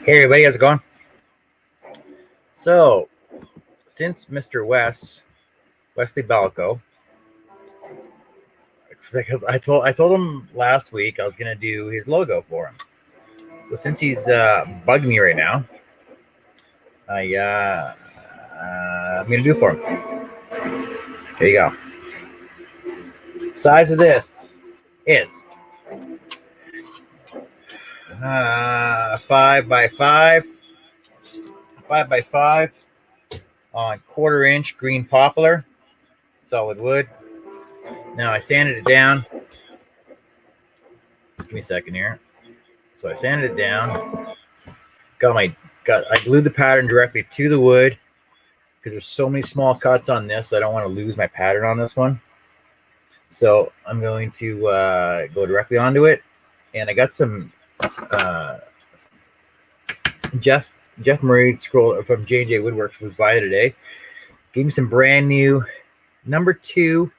Hey everybody, how's it going? So, since Mr. Wesley Balco, I told him last week I was gonna do his logo for him. So since he's bugging me right now, I'm gonna do it for him. There you go. Size of this is 5x5 on 1/4 inch green poplar, solid wood. Now I sanded it down. Give me a second here. So I sanded it down. I glued the pattern directly to the wood because there's so many small cuts on this. I don't want to lose my pattern on this one. So I'm going to go directly onto it. And I got some Jeff Murray from J&J Woodworks was by today. Gave me some brand new number 2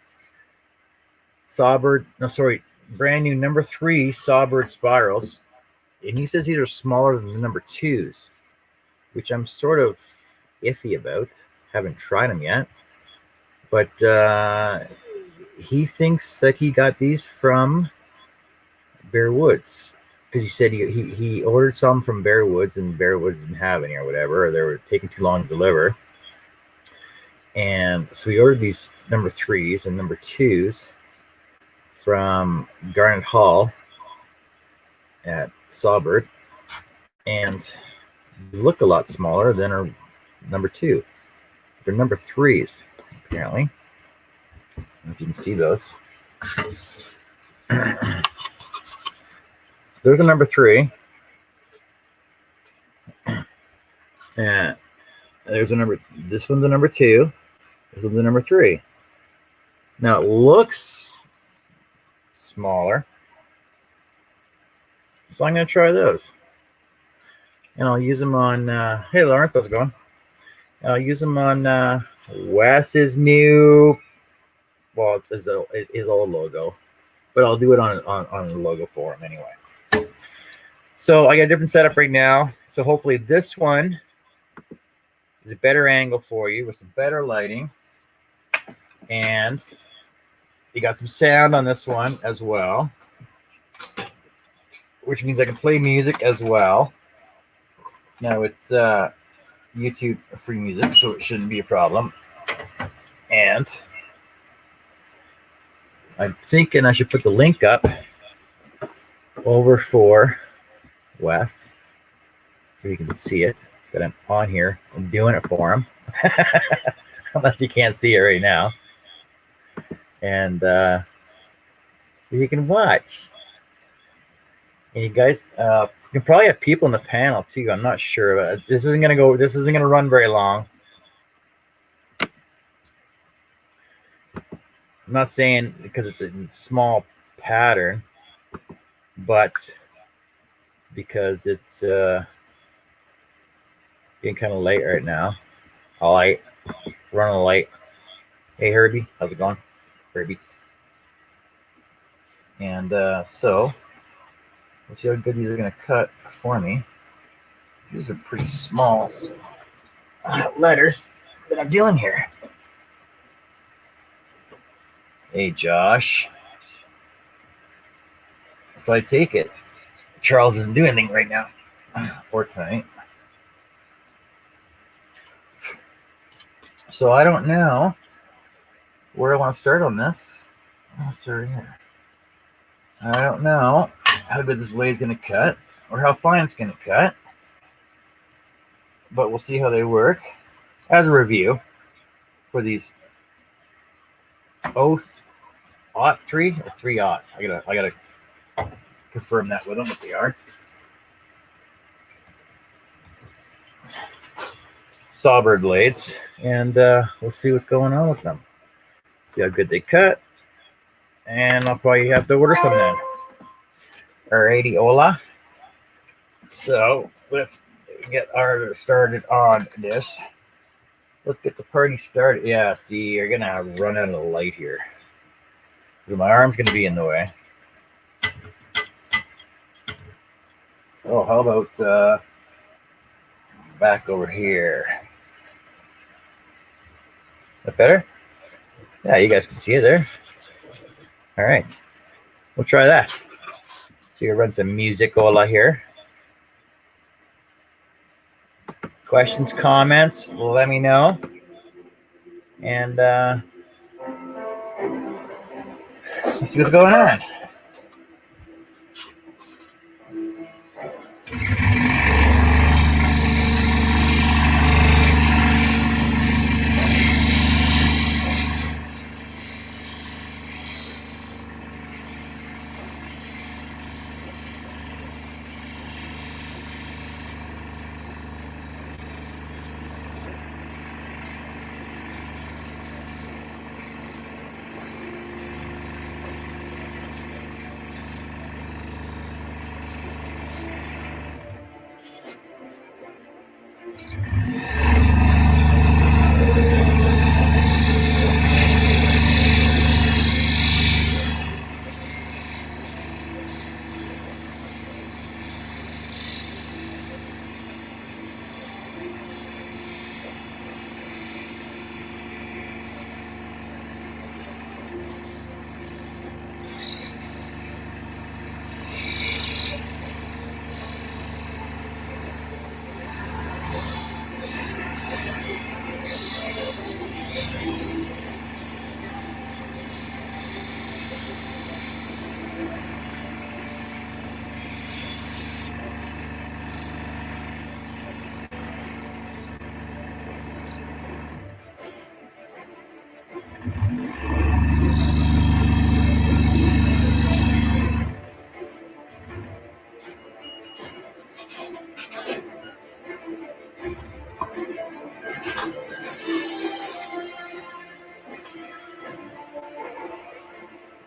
Sawbird. No, sorry, brand new number 3 Sawbird spirals. And he says these are smaller than the number 2s, which I'm sort of iffy about. Haven't tried them yet. But he thinks that he got these from Bear Woods. Because he said he ordered some from Bear Woods and Bear Woods didn't have any or whatever, or they were taking too long to deliver. And so we ordered these number 3s and number 2s from Garnet Hall at Sawbird, and they look a lot smaller than our number 2. They're number 3s apparently. I don't know if you can see those. So there's a number 3, and there's a number. This one's a number 2. This one's a number 3. Now it looks smaller, so I'm going to try those, and I'll use them on. Hey Lawrence, how's it going? I'll use them on Wes's new. Well, it's his old logo, but I'll do it on the logo for him anyway. So I got a different setup right now. So hopefully this one is a better angle for you with some better lighting. And you got some sound on this one as well, which means I can play music as well. Now it's YouTube free music, so it shouldn't be a problem. And I'm thinking I should put the link up over for Wes so you can see it. That I'm on here. I'm doing it for him. Unless you can't see it right now. And so you can watch. And you guys you can probably have people in the panel too. I'm not sure, but this isn't gonna run very long. I'm not saying because it's a small pattern, but because it's getting kind of late right now. I'll run a light. Hey Herbie, how's it going? Herbie. And so let's see how good these are going to cut for me. These are pretty small letters that I'm dealing here. Hey Josh. So I take it Charles isn't doing anything right now or tonight. So I don't know where I want to start on this. I'll start here. I don't know how good this blade is going to cut or how fine it's going to cut, but we'll see how they work as a review for these 03 or 3 aughts. I gotta confirm that with them what they are. Sawbird blades, and we'll see what's going on with them. See how good they cut, and I'll probably have to order some then. Alrighty, hola. So let's get our started on this. Let's get the party started. Yeah, see, you're gonna run out of the light here. My arm's gonna be in the way. Oh, how about back over here? That better? Yeah, you guys can see it there. All right, we'll try that. So you run some musicola here. Questions, comments, let me know. And let's see what's going on.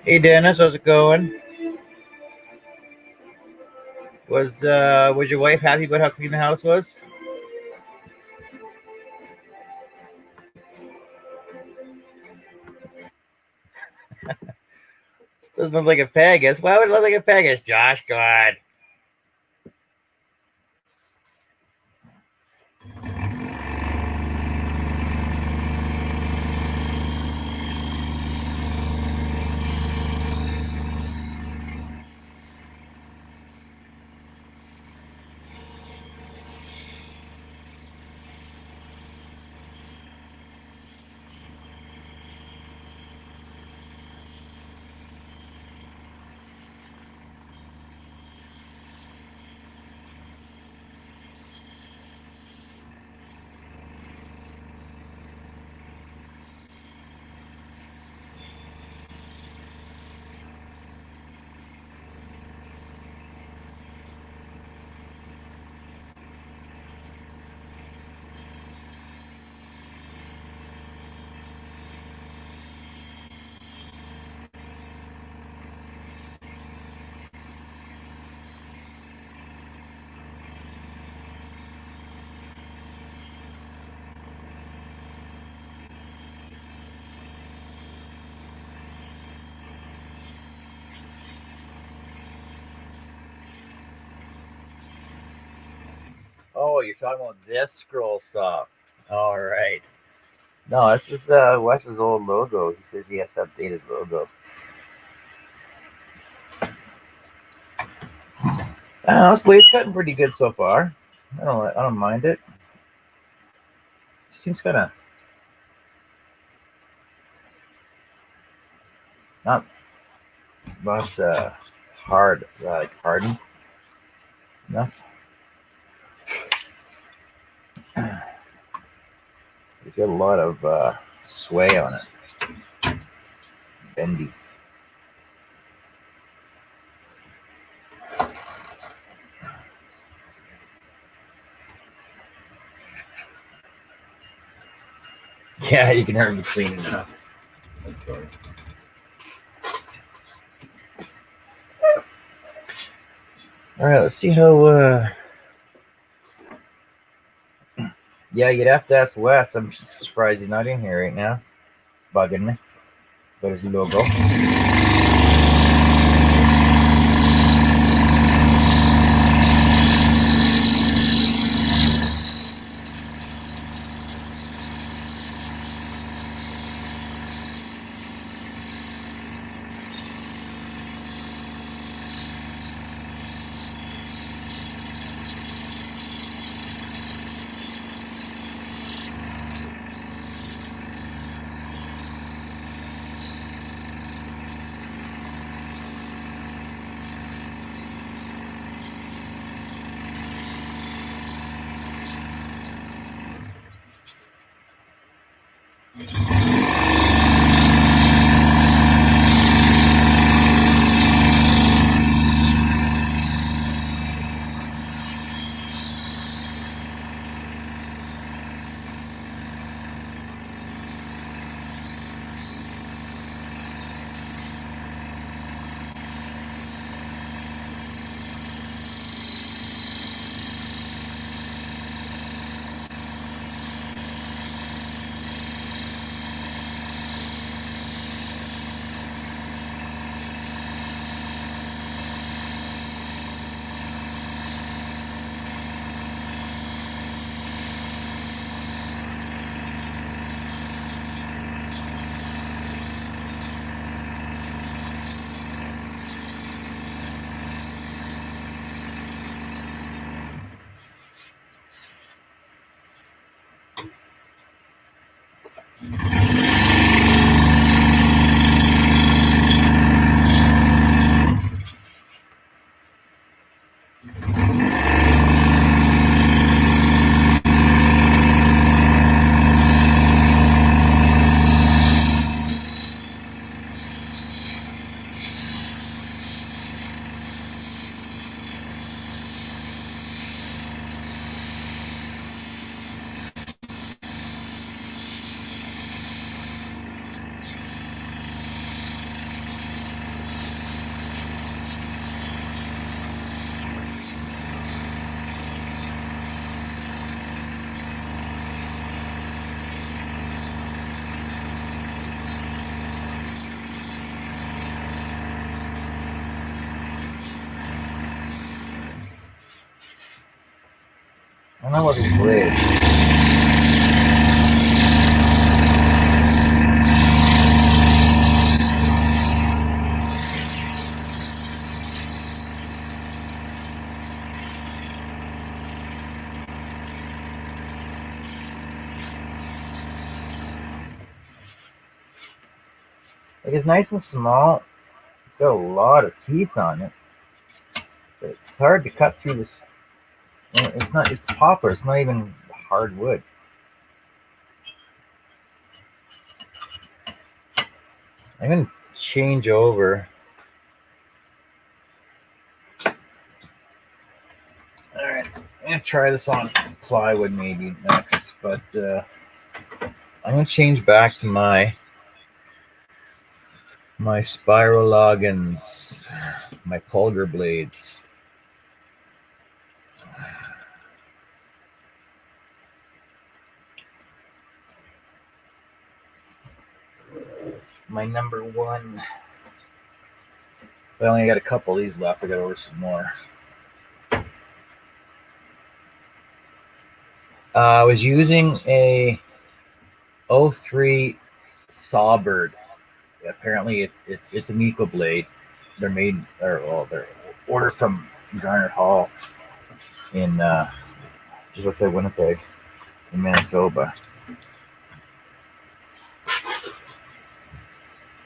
Hey Dennis, how's it going? Was your wife happy about how clean the house was? Doesn't look like a Pegasus. Why would it look like a Pegasus? Josh, God. Oh, you're talking about this ScrollSaw. All right. No, this is Wes's old logo. He says he has to update his logo. I don't know, this blade's cutting pretty good so far. I don't mind it. Seems kind of not hard, like hardened enough. It's got a lot of sway on it. Bendy. Yeah, you can hear me cleaning up. That's sorry. All right, let's see how. Yeah, you'd have to ask Wes. I'm surprised he's not in here right now. Bugging me. But his logo. I don't know what these blades. Like, it's nice and small. It's got a lot of teeth on it. But it's hard to cut through this. It's not. It's poplar. It's not even hard wood. I'm gonna change over. All right, I'm gonna try this on plywood maybe next, but I'm gonna change back to my Spiralogans, my Pulgar blades. My number one. I only got a couple of these left. I got to order some more. I was using a 03 Sawbird. Apparently, it's an eco blade. They're made, they're ordered from Garner Hall in let's say Winnipeg, in Manitoba.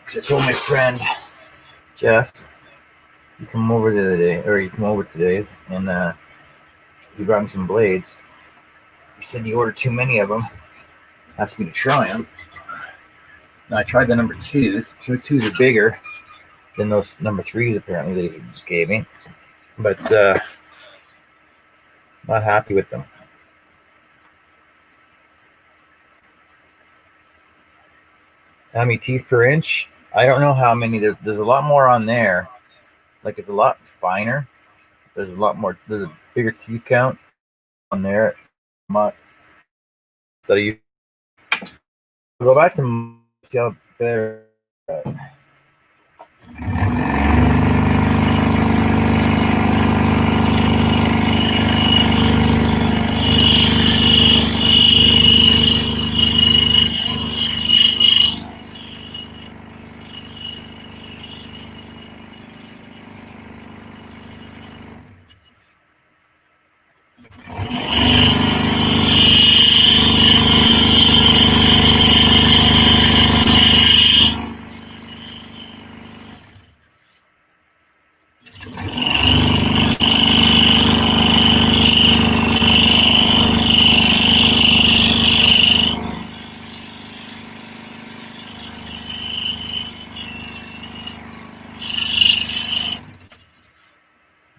Because I told my friend Jeff, you come over today, and he brought me some blades. He said he ordered too many of them. Asked me to try them. Now I tried the number twos. The twos are bigger than those number threes apparently that he just gave me, but not happy with them. How many teeth per inch? I don't know how many. There's a lot more on there. Like, it's a lot finer. There's a lot more. There's a bigger teeth count on there. So you go back to see how better.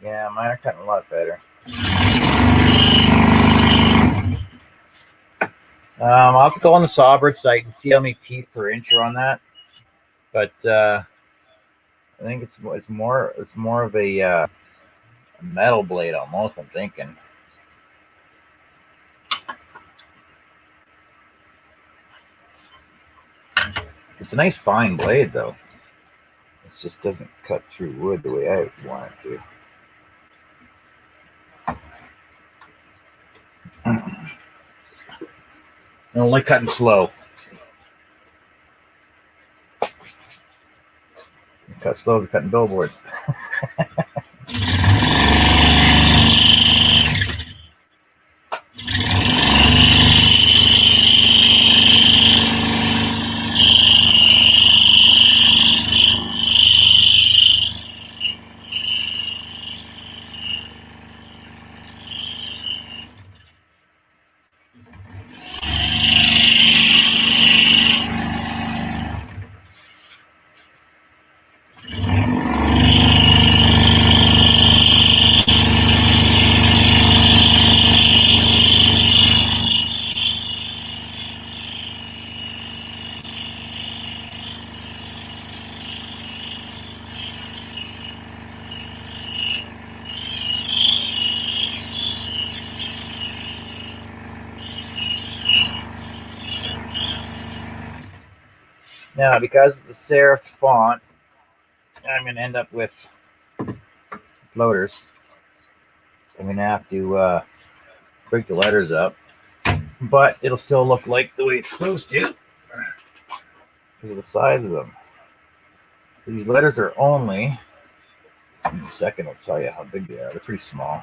Yeah, mine are cutting a lot better. I'll have to go on the Sawbird site and see how many teeth per inch are on that. But I think it's more of a metal blade almost. I'm thinking. It's a nice fine blade though. It just doesn't cut through wood the way I want it to. I don't like cutting slow. Cut slow to cutting billboards. Now, because of the serif font, I'm going to end up with floaters. I'm going to have to break the letters up, but it'll still look like the way it's supposed to because of the size of them. These letters are only, in a second I'll tell you how big they are. They're pretty small.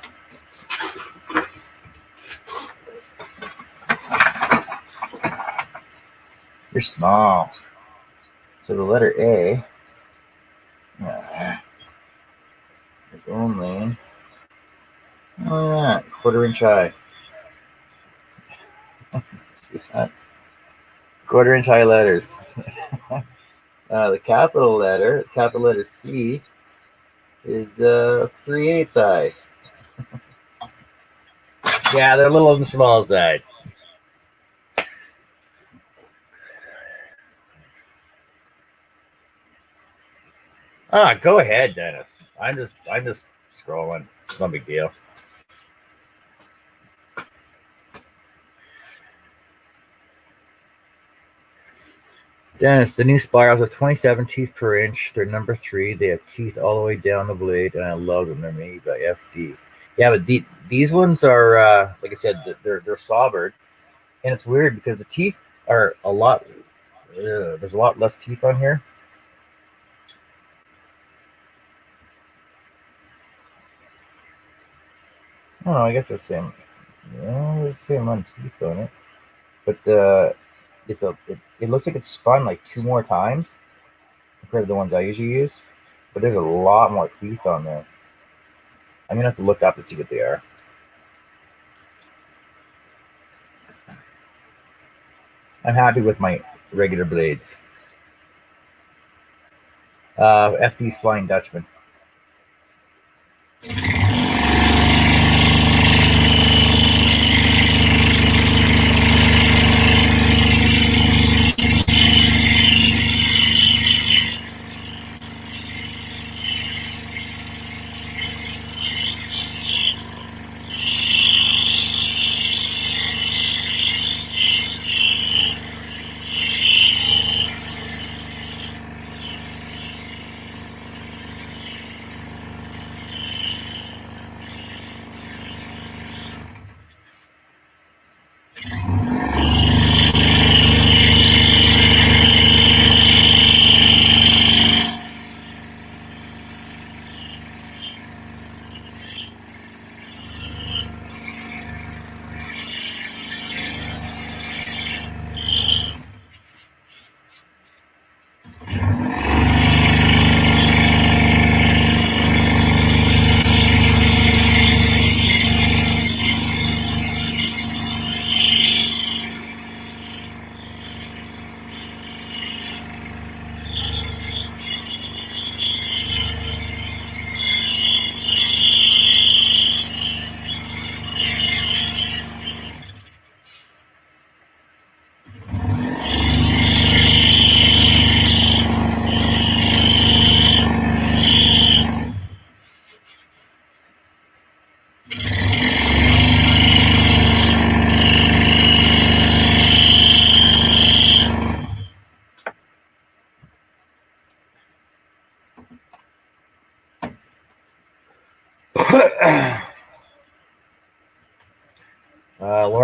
They're small. So the letter A is only quarter-inch high. See that? Quarter-inch high letters. The capital letter C, is 3/8 high. Yeah, they're a little on the small side. Go ahead, Dennis. I'm just scrolling. It's no big deal. Dennis, the new spirals are 27 teeth per inch. They're number 3. They have teeth all the way down the blade, and I love them. They're made by FD. Yeah, but these ones are, like I said, they're sawbird, and it's weird because the teeth are a lot. There's a lot less teeth on here. Oh, I guess they're the same. Yeah, there's the same amount of teeth on it, but it looks like it's spun like 2 more times compared to the ones I usually use. But there's a lot more teeth on there. I'm gonna have to look up to see what they are. I'm happy with my regular blades. FD's Flying Dutchman.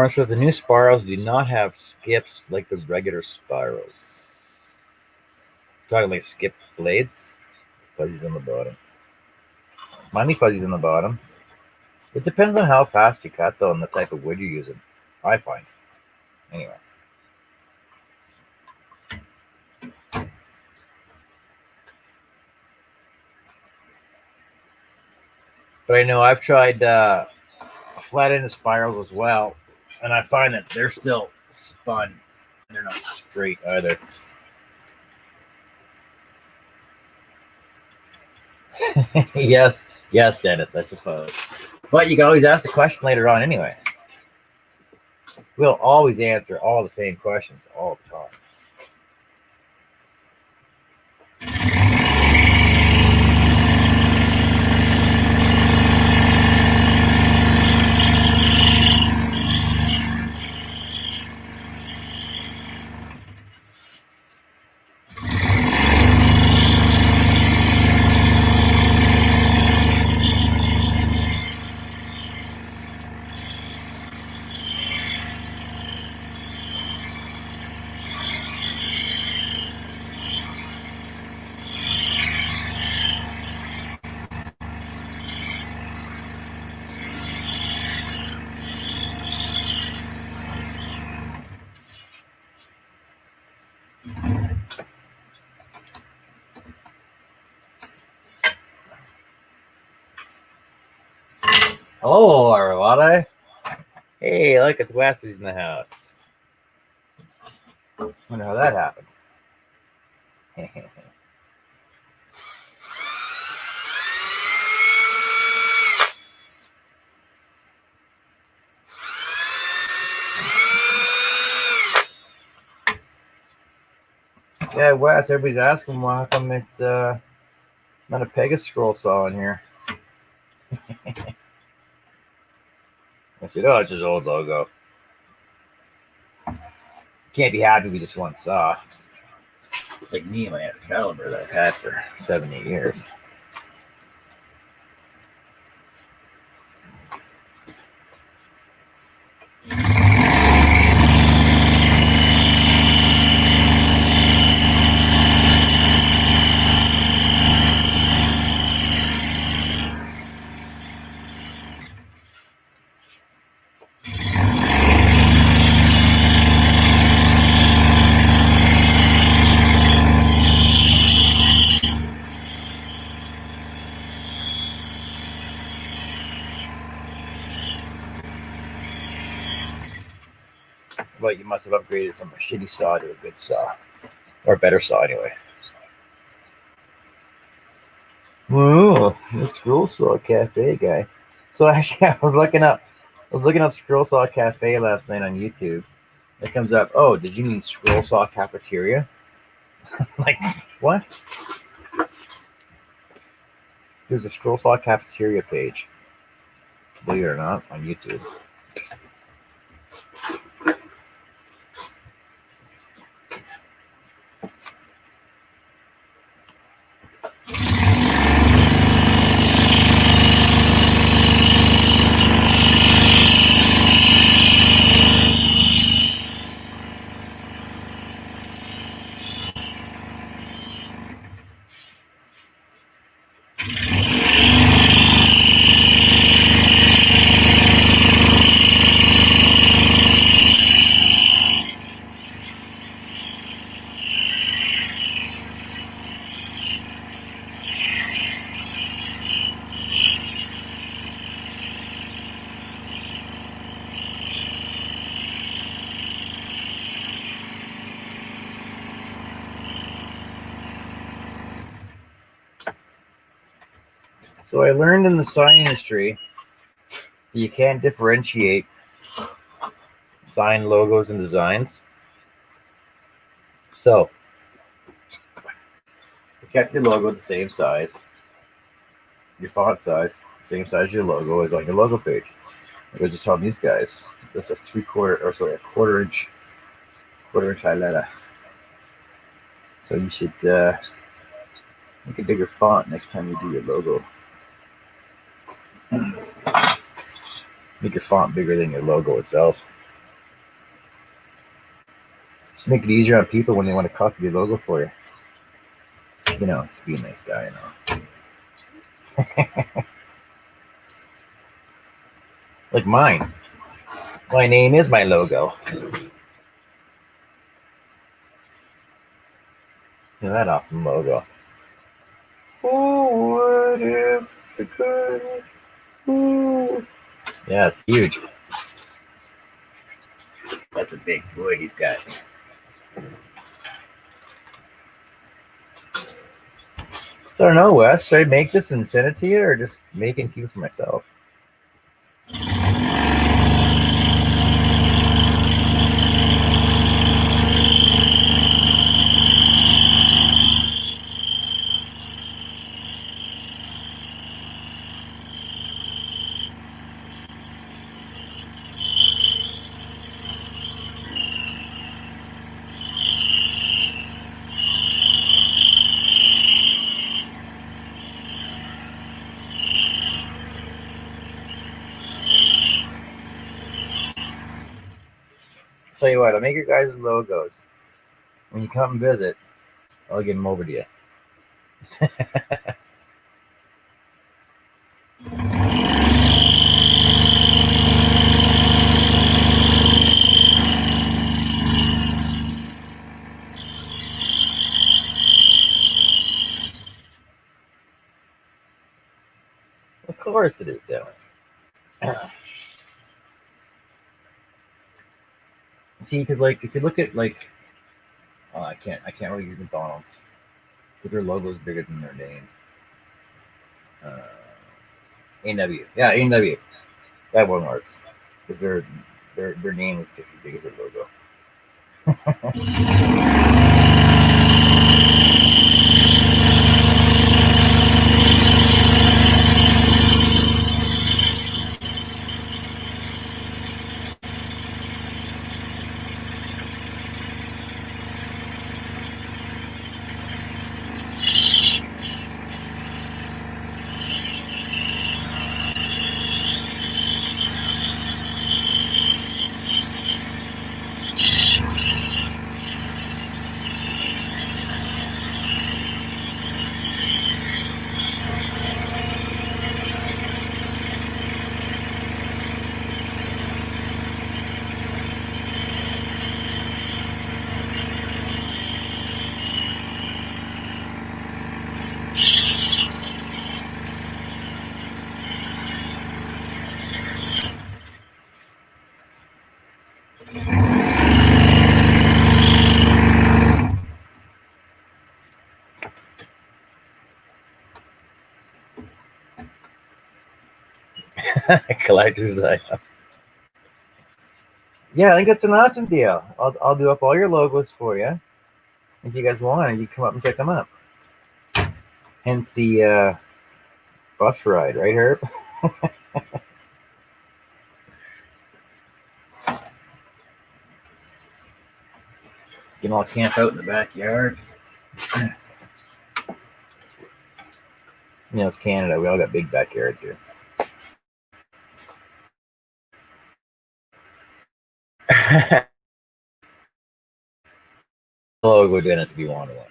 Lauren says the new spirals do not have skips like the regular spirals. Talking like skip blades, fuzzies on the bottom. Money fuzzies on the bottom. It depends on how fast you cut, though, and the type of wood you're using. I find. Anyway. But I know I've tried flat-ended spirals as well, and I find that they're still spun. They're not straight either. yes, Dennis, I suppose. But you can always ask the question later on anyway. We'll always answer all the same questions all the time. Hello, everybody. Hey, look, it's Wesley's in the house. Wonder how that happened. Yeah, Wes, everybody's asking why come it's not a Pegasus scroll saw in here. I said, oh, it's his old logo. Can't be happy with just one saw. Like me and my Excalibur that I've had for 7, 8 years. Well, you must have upgraded from a shitty saw to a good saw. Or a better saw, anyway. Whoa, the ScrollSaw Cafe guy. So actually, I was looking up ScrollSaw Cafe last night on YouTube. It comes up. Oh, did you mean ScrollSaw Cafeteria? Like what? There's a ScrollSaw Cafeteria page. Believe it or not, on YouTube. So I learned in the sign industry you can't differentiate sign logos and designs. So you kept your logo the same size, your font size, the same size as your logo is on your logo page. I was just telling these guys that's a a quarter inch highlighter. So you should make a bigger font next time you do your logo. Make your font bigger than your logo itself. Just make it easier on people when they want to copy your logo for you. You know, to be a nice guy, you know. Like mine. My name is my logo. Look at that awesome logo. Oh, what if the good? Ooh. Yeah, it's huge. That's a big boy he's got. So I don't know, Wes. Should I make this and send it to you, or just make it and keep it for myself? Tell you what, I'll make your guys' logos. When you come and visit, I'll get them over to you. Of course it is, Dennis. See, because like if you look at like, oh, I can't really use McDonald's because their logo is bigger than their name. A&W, yeah, A&W. That one works because their name is just as big as their logo. Collector's item. Yeah, I think it's an awesome deal. I'll do up all your logos for you. If you guys want, you come up and pick them up. Hence the bus ride, right, Herb? You can all camp out in the backyard. You know, it's Canada. We all got big backyards here. Logo dinner if you want one.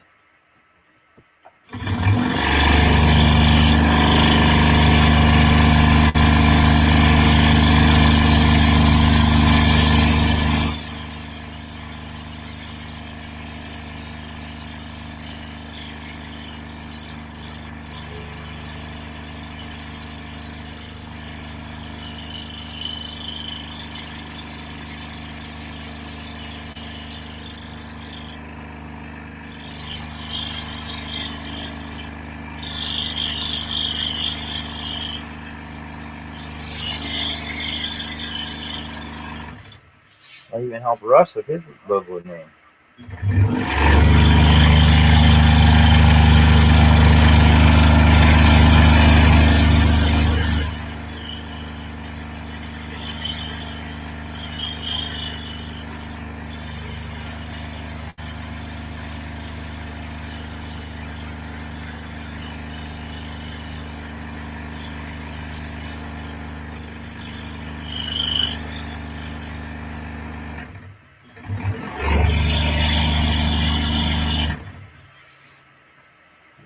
I'll even help Russ with his logo name.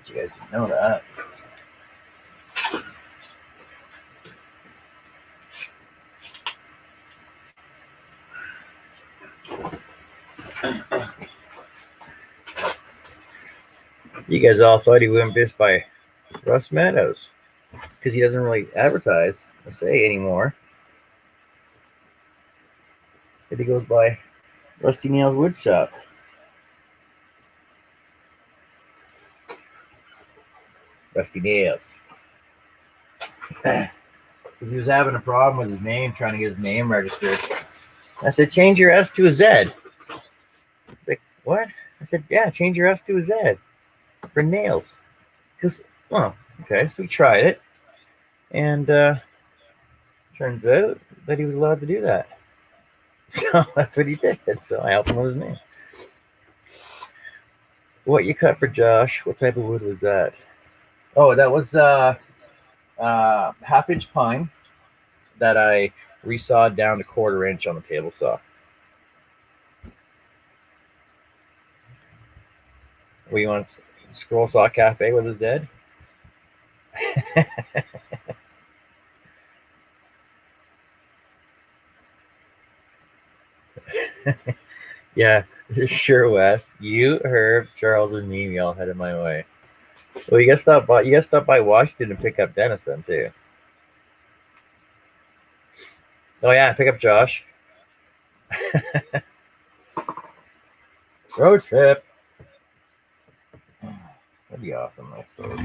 You guys didn't know that. You guys all thought he went this by Russ Meadows because he doesn't really advertise or say anymore. He goes by Rusty Nails Woodshop. Rusty Nails. He was having a problem with his name, trying to get his name registered. I said, change your S to a Z. He's like, what? I said, yeah, change your S to a Z for nails. Because, well, okay, so we tried it. And turns out that he was allowed to do that. So that's what he did. So I helped him with his name. What you cut for Josh? What type of wood was that? Oh, that was half-inch pine that I resawed down to 1/4 inch on the table saw. What you want? ScrollSaw Cafe with a Z? Yeah, sure, Wes. You, Herb, Charles, and me all headed my way. Well, you gotta stop by. You gotta stop by Washington and pick up Dennis then too. Oh yeah, pick up Josh. Road trip. That'd be awesome, I suppose.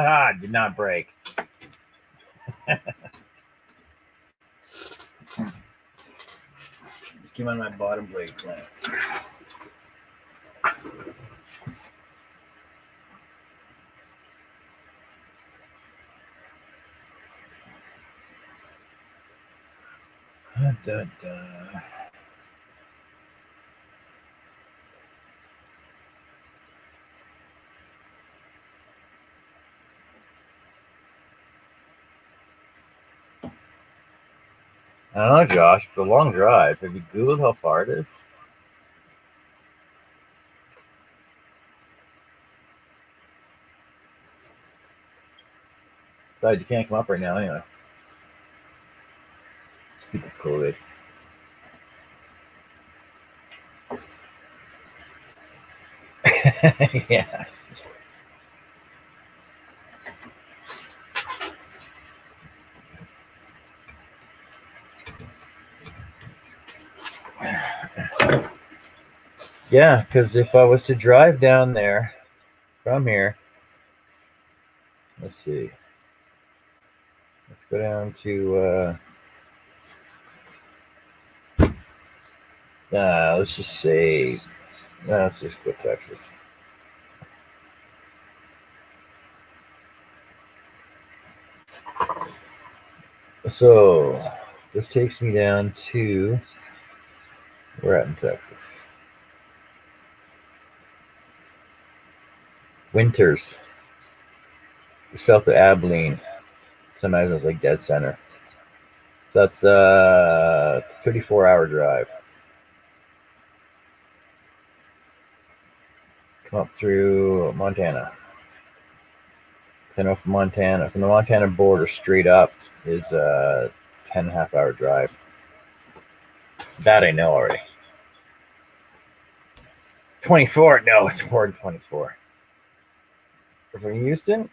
Ah, did not break. Just came on my bottom blade clamp. Da, da, da. I don't know, Josh. It's a long drive. Have you Googled how far it is? Besides, you can't come up right now anyway. Stupid COVID. Yeah. Yeah, because if I was to drive down there from here, let's see. Let's go down to, let's just say, let's just go Texas. So this takes me down to, we're at in Texas. Winters, south of Abilene. Sometimes it's like dead center. So that's 34-hour drive. Come up through Montana. So I know from Montana, from the Montana border straight up is a 10.5-hour drive. That I know already. 24? No, it's more than 24. From Houston?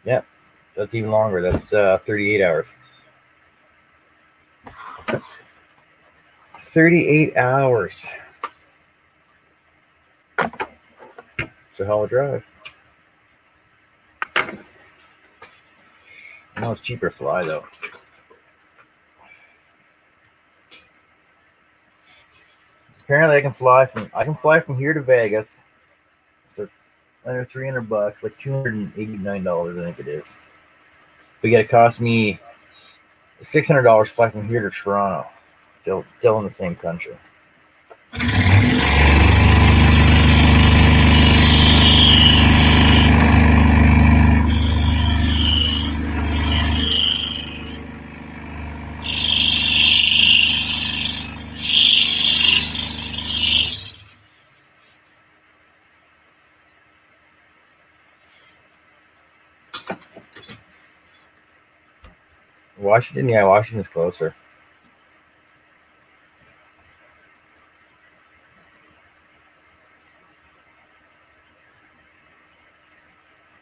Yep, that's even longer. That's 38 hours. 38 hours. It's a hell of a drive. I know it's cheaper to fly though. Apparently, I can fly from here to Vegas for under $300, like $289, I think it is. But yet it cost me $600 to fly from here to Toronto. Still in the same country. Washington, yeah, Washington's closer.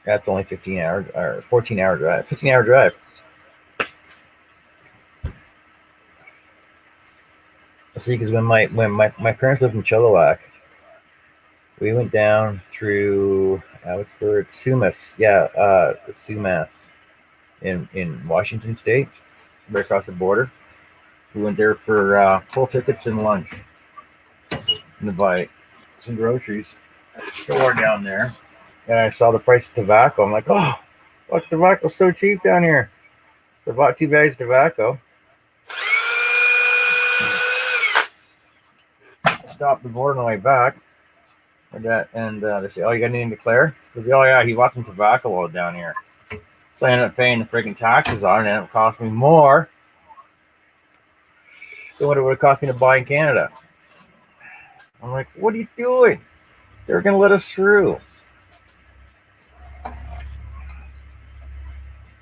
That's only 15-hour or 14-hour drive. 15-hour drive. See, because when my parents lived in Chilliwack, we went down through what's the word? Sumas. Yeah, Sumas in Washington State, right across the border. We went there for full tickets and lunch, and to buy some groceries. at a store down there, and I saw the price of tobacco. I'm like, oh, look, tobacco's so cheap down here. So I bought 2 bags of tobacco. Stopped the board on the way back. And they say, oh, you got anything to declare? Because, oh, yeah, he bought some tobacco load down here. So I ended up paying the freaking taxes on it, and it cost me more than what it would have cost me to buy in Canada. I'm like, what are you doing? They're going to let us through.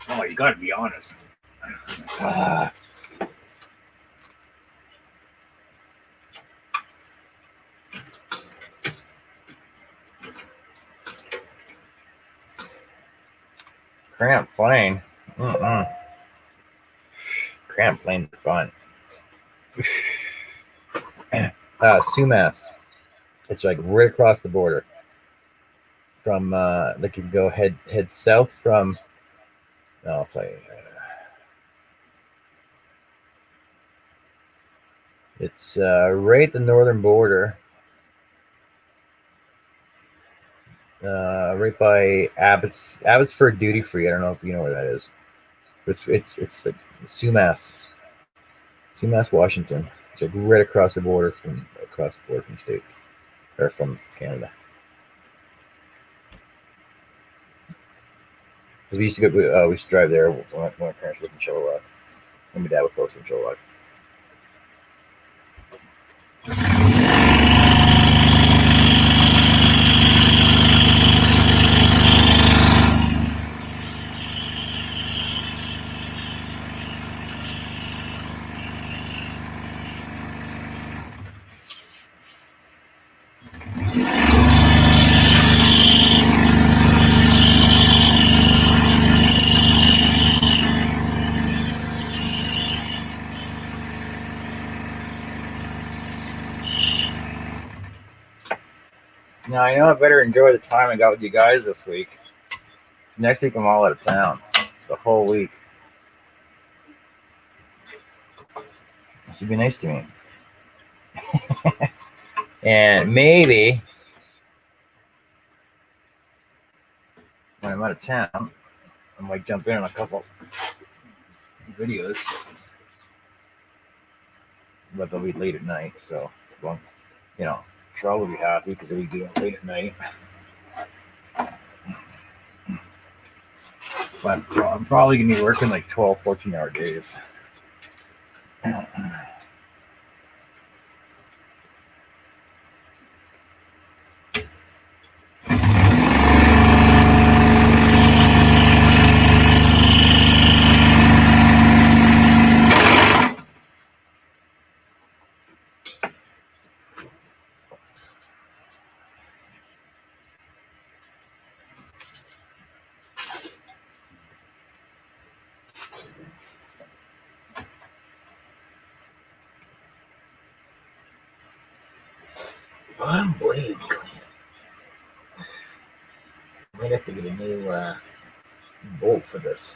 Oh, you got to be honest. Cramp plane. Cramp planes are fun. Sumas. It's like right across the border. From like you can go head south from. No, it's like it's right at the northern border. Right by Abbotsford duty free. I don't know if you know where that is. It's like Sumas, Washington. It's like right across the border from states or from Canada. We used to go. We used to drive there when my parents lived in Chilliwack. And my dad was close in Chilliwack. Now I know I better enjoy the time I got with you guys this week. Next week I'm all out of town, the whole week. This would be nice to me. And maybe when I'm out of town, I might jump in on a couple videos, but they'll be late at night. So, well, you know, Charles will be happy because he'll be doing it late at night. But I'm probably going to be working like 12, 14-hour days. Unbelievable. I might have to get a new bolt for this.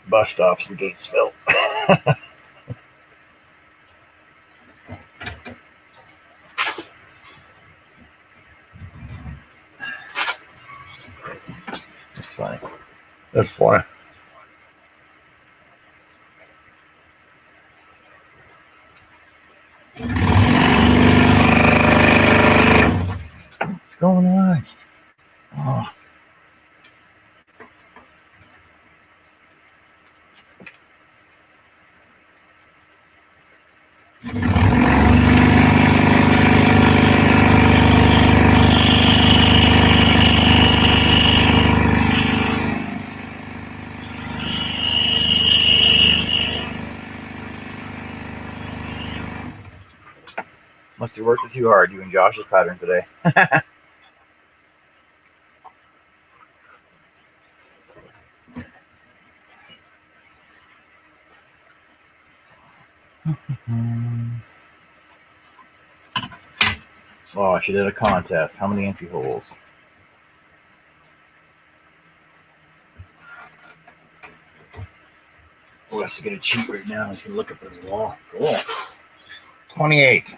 Bus stops in Gatesville. That's funny. That's funny. What's going on? Oh. Must have worked too hard, you and Josh's pattern today. Oh, she did a contest. How many entry holes? Oh, that's gonna cheat right now. He's gonna look up at his wall. Cool. 28.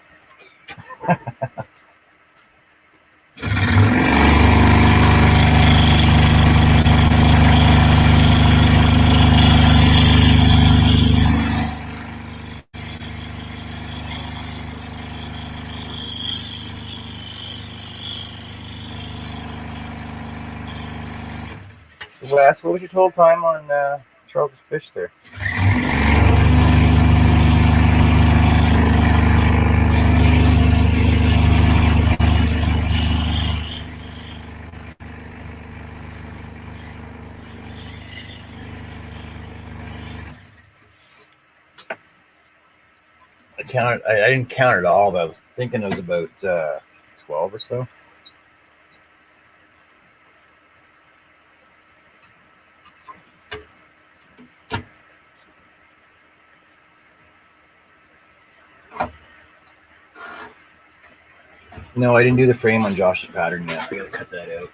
So, Wes, what was your total time on Charles's fish there? I didn't count it all, but I was thinking it was about 12 or so. No, I didn't do the frame on Josh's pattern yet. I gotta cut that out.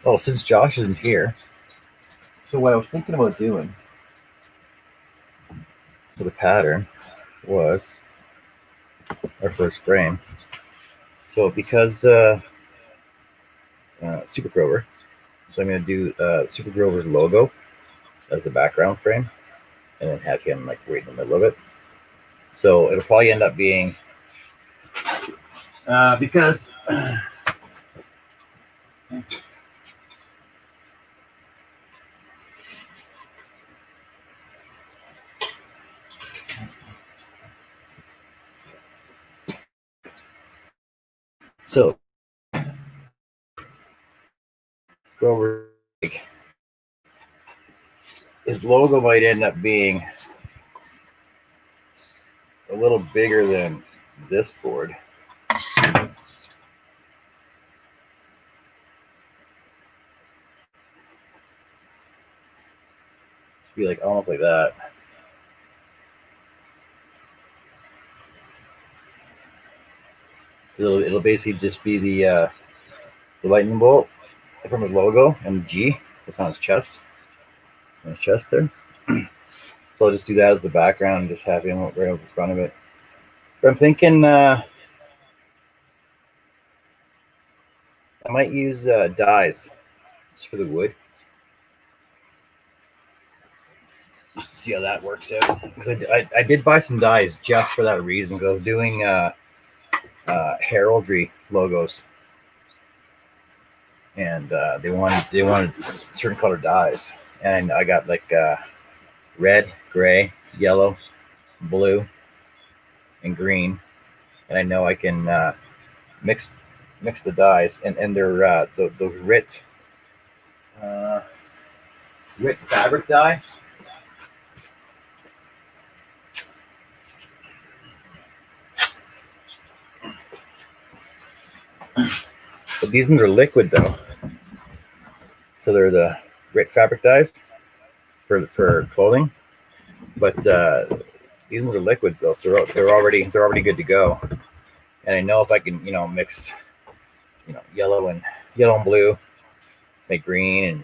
Oh, since Josh isn't here, so what I was thinking about doing for the pattern was our first frame. So because Super Grover, so I'm going to do Super Grover's logo as the background frame, and then have him like right in the middle of it. So it'll probably end up being because so Grover, his logo might end up being a little bigger than this board. Be like almost like that. It'll basically just be the lightning bolt from his logo and the G that's on his chest. On his chest there. So I'll just do that as the background and just have him right over the front of it. But I'm thinking I might use dyes just for the wood. Just to see how that works out. Because I did buy some dyes just for that reason. Because I was doing heraldry logos, and they wanted certain color dyes, and I got like red, gray, yellow, blue, and green, and I know I can mix the dyes, and they're those RIT fabric dye. But these ones are liquid though, so they're the RIT fabric dyes for clothing. But these ones are liquids though, so they're already good to go. And I know if I can mix yellow and blue, make green, and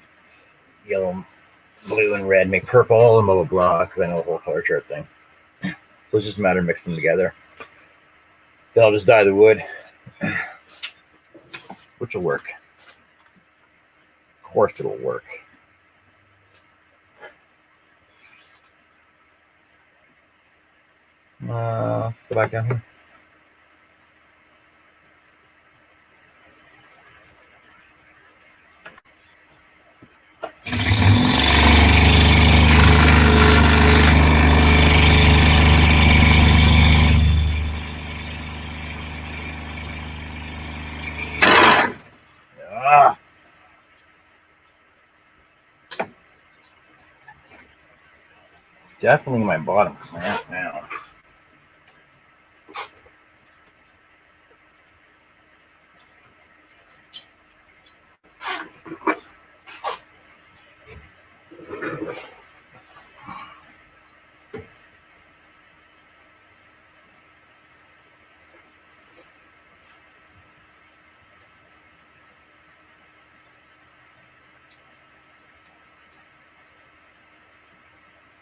yellow, blue, and red, make purple, and blah blah blah. Because I know the whole color chart thing. So it's just a matter of mixing them together. Then I'll just dye the wood, which will work. Of course, it'll work. Go back down here. Definitely my bottom clamp now.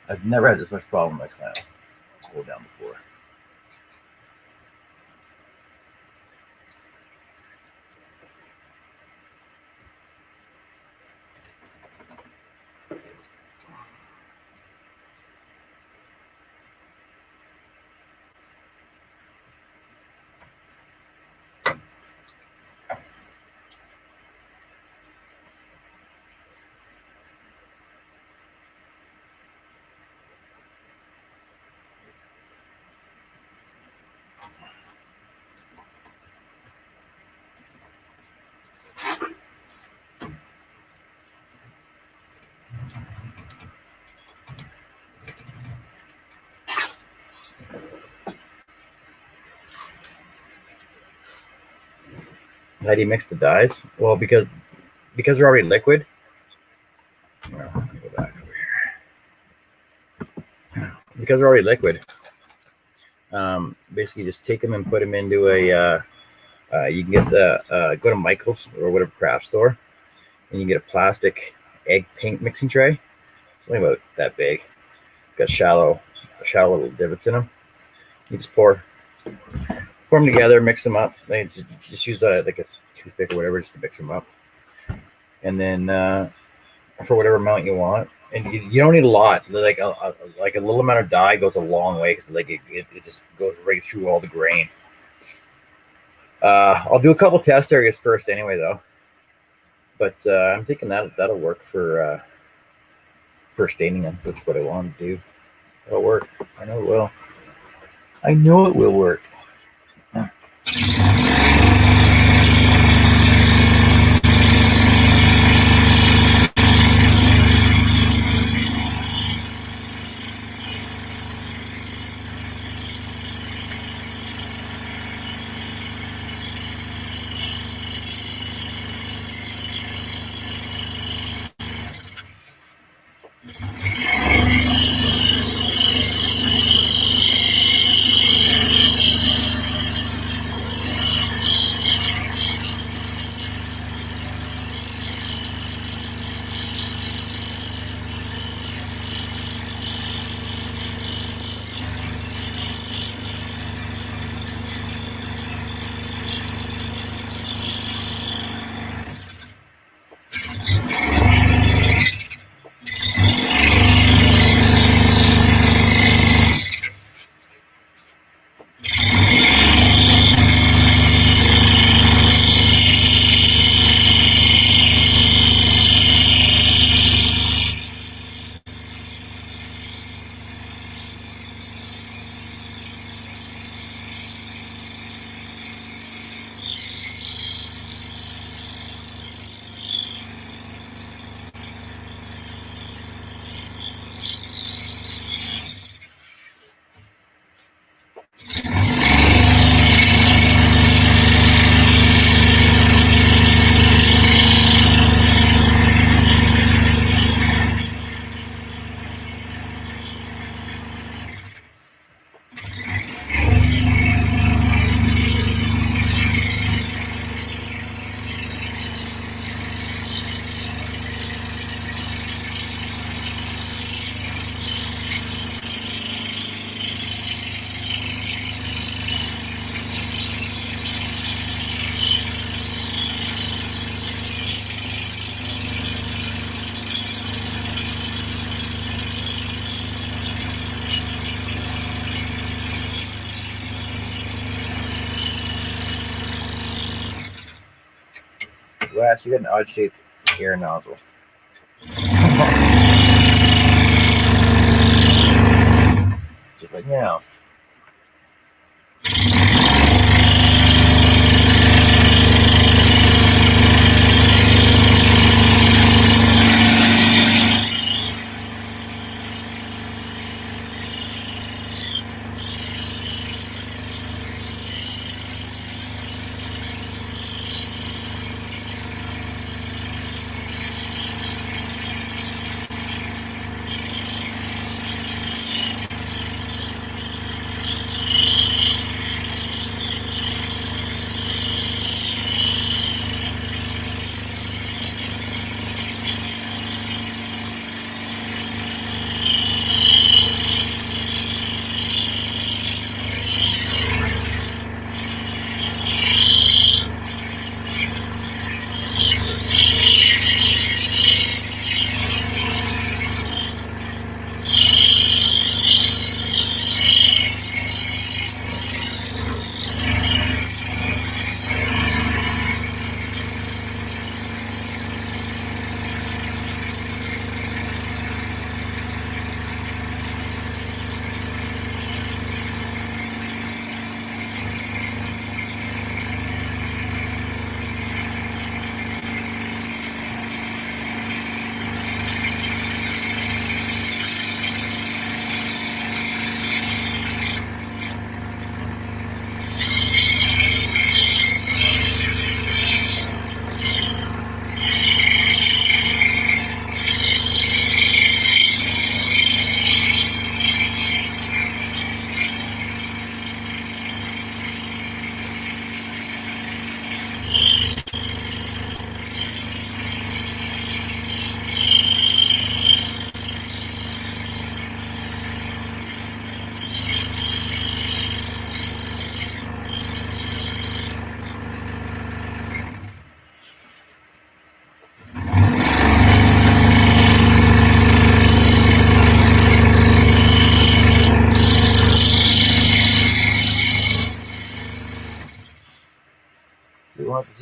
I've never had this much problem with my clamp hold down before. How do you mix the dyes? Well, because they're already liquid. Go back over here. Because they're already liquid. Basically, just take them and put them into a. You can get the go to Michael's or whatever craft store, and you get a plastic egg paint mixing tray. It's only about that big. Got shallow little divots in them. You just pour them together, mix them up. Just use like a toothpick or whatever just to mix them up, and then for whatever amount you want. And you don't need a lot. Like a little amount of dye goes a long way because like it just goes right through all the grain. I'll do a couple test areas first anyway, though. But I'm thinking that'll work for staining them. That's what I want to do. It'll work. I know it will. I know it will work. Wes, you got an odd-shaped air nozzle. Just like now.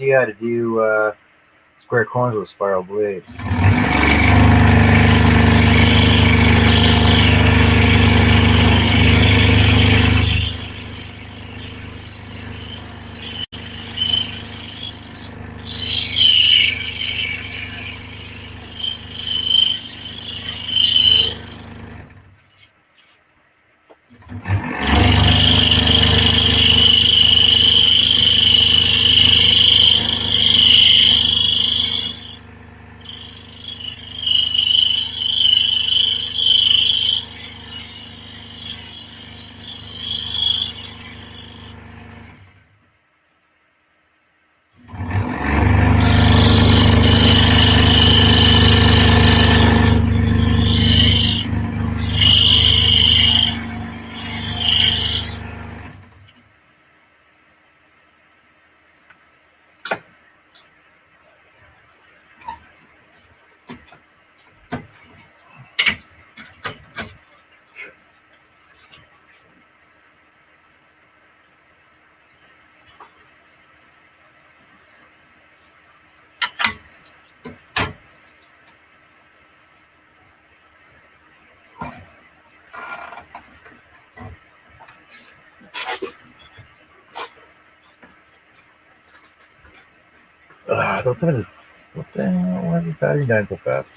you how to do square corners with spiral blades. Don't tell me this. What the hell? Why is this battery dying so fast?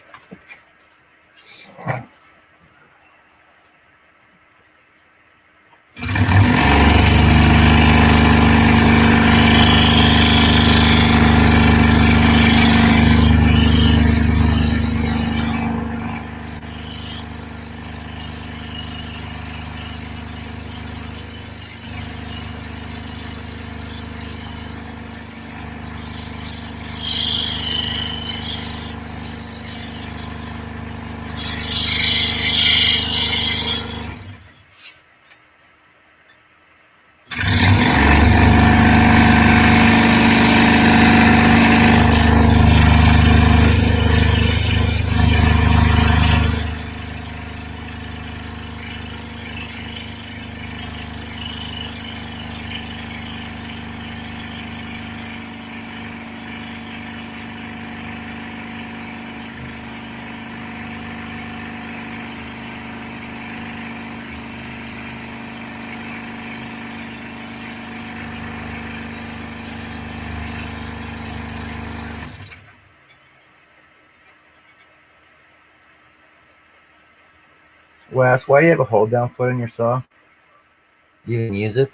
Wes, why do you have a hold down foot in your saw? You didn't use it?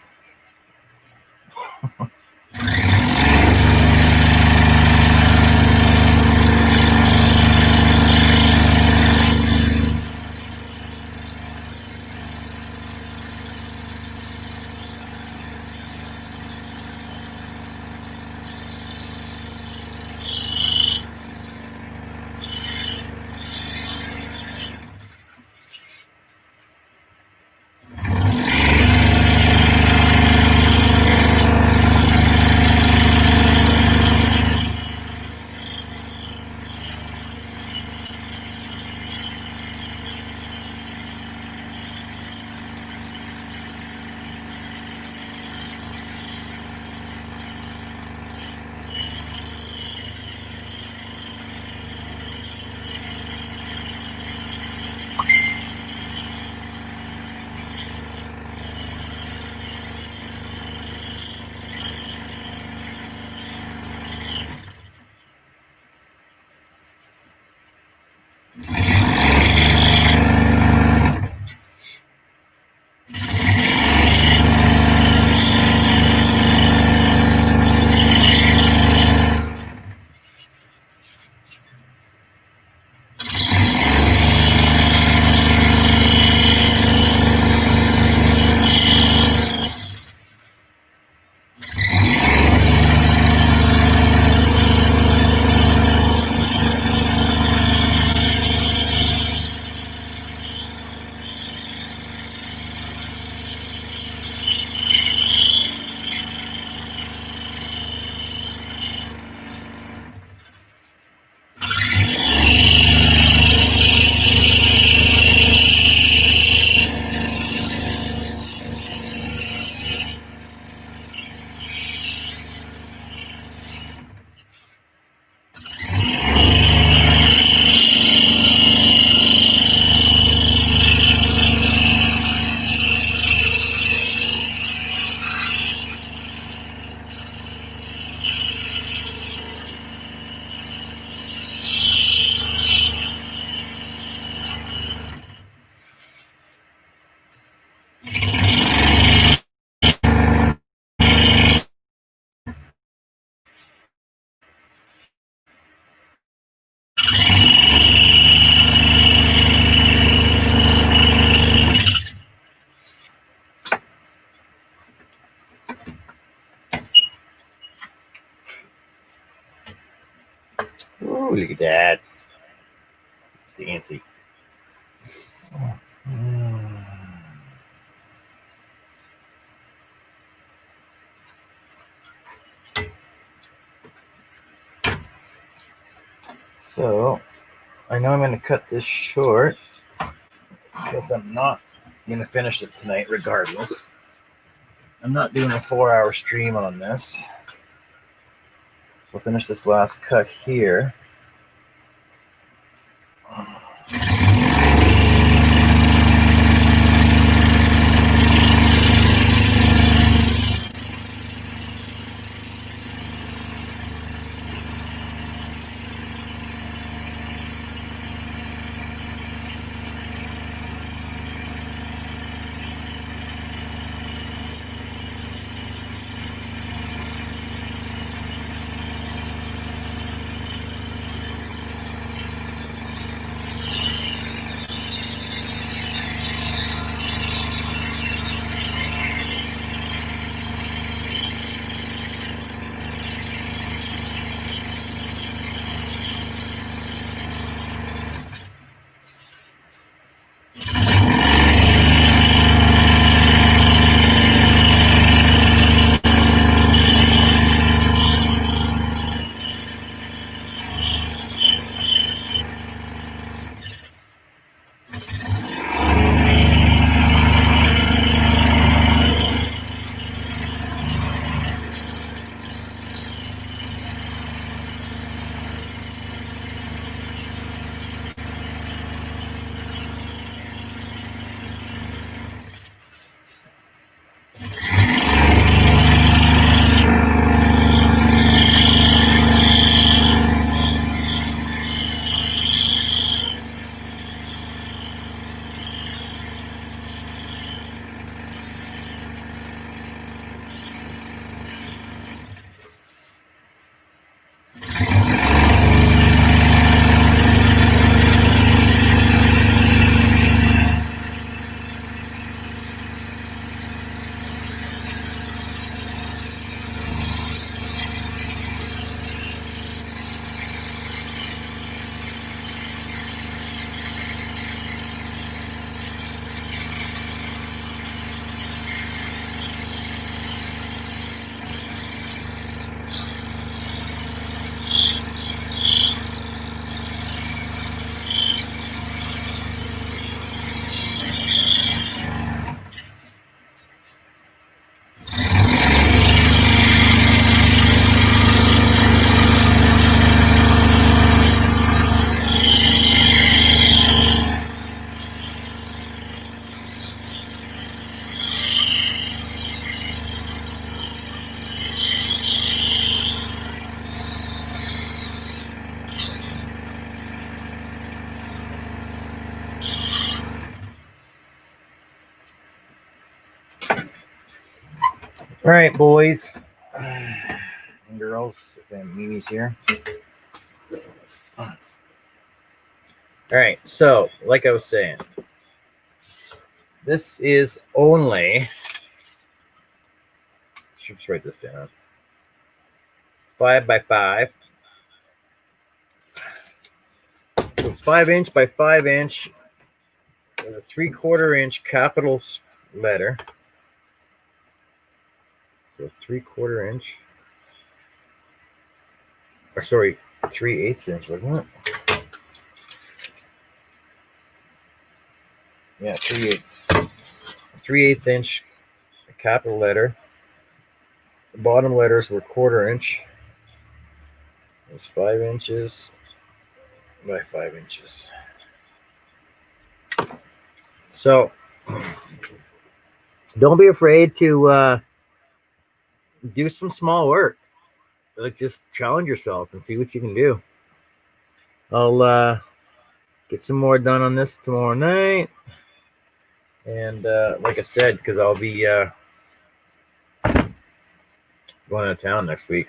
Ooh, look at that. It's fancy. So, I know I'm going to cut this short because I'm not going to finish it tonight regardless. I'm not doing a 4-hour stream on this. So I'll finish this last cut here. All right, boys and girls, and Mimi's here. All right, so like I was saying, this is only, should just write this down, 5 by 5. So it's 5 inch by 5 inch with a 3/4 inch capital letter. So 3/4 inch, or sorry, 3/8 inch, wasn't it? Yeah, 3/8. 3/8 inch capital letter. The bottom letters were 1/4 inch. It's 5 inches by 5 inches. So don't be afraid to do some small work. Like, just challenge yourself and see what you can do. I'll get some more done on this tomorrow night. And like I said, because I'll be going out of town next week.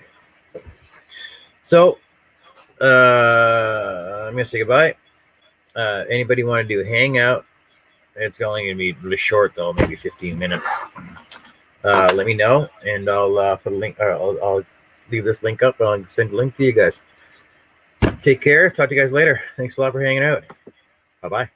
So I'm going to say goodbye. Anybody want to do a hangout? It's only going to be really short, though, maybe 15 minutes. Let me know, and I'll put a link. I'll leave this link up. I'll send a link to you guys. Take care. Talk to you guys later. Thanks a lot for hanging out. Bye-bye.